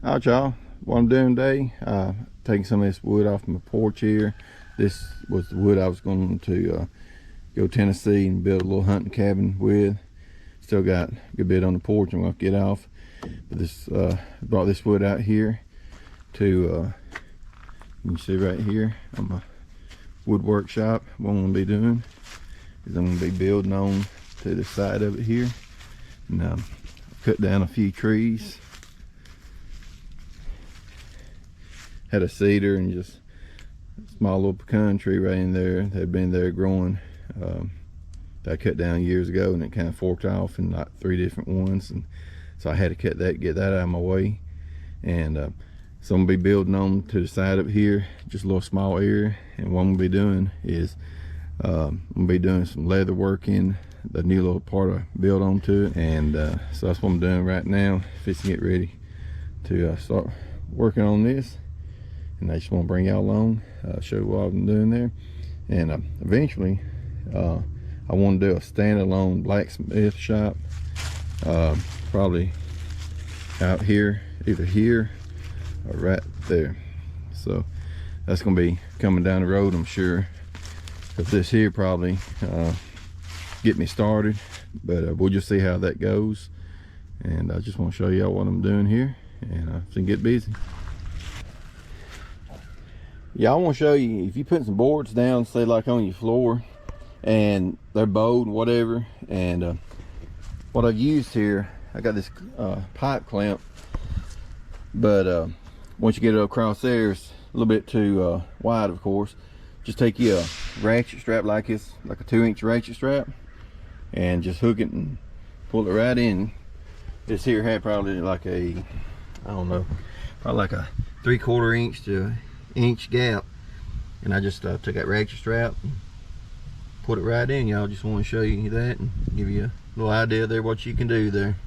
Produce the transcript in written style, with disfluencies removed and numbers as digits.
Alright, y'all, what I'm doing today, taking some of this wood off my porch here. This was the wood I was going to go Tennessee and build a little hunting cabin with. Still got a good bit on the porch I'm going to get off. But this brought this wood out here to, you can see right here on my wood workshop. What I'm going to be doing is I'm going to be building on to the side of it here. And I've cut down a few trees. Had a cedar and just a small little pecan tree right in there that had been there growing, that I cut down years ago, and it kind of forked off in like 3 different ones, and so I had to cut that, get that out of my way. And so I'm gonna be building on to the side up here, just a little small area. And what I'm gonna be doing is I'm gonna be doing some leather work in the new little part I built onto it. And so that's what I'm doing right now, fixing to get ready to start working on this. And I just want to bring y'all along, show you what I'm doing there. And eventually I want to do a standalone blacksmith shop, probably out here, either here or right there. So that's going to be coming down the road, I'm sure, because this here probably get me started, but we'll just see how that goes. And I just want to show y'all what I'm doing here, and so get busy. Yeah, I want to show you, if you put some boards down, say like on your floor, and they're bowed and whatever, and what I've used here, I got this pipe clamp, but once you get it across there, it's a little bit too wide, of course. Just take you a ratchet strap like this, like a 2-inch ratchet strap, and just hook it and pull it right in. This here had probably like a, I don't know, probably like a 3/4 inch to inch gap, and I just took that ratchet strap and put it right in. Y'all, just want to show you that and give you a little idea there what you can do there.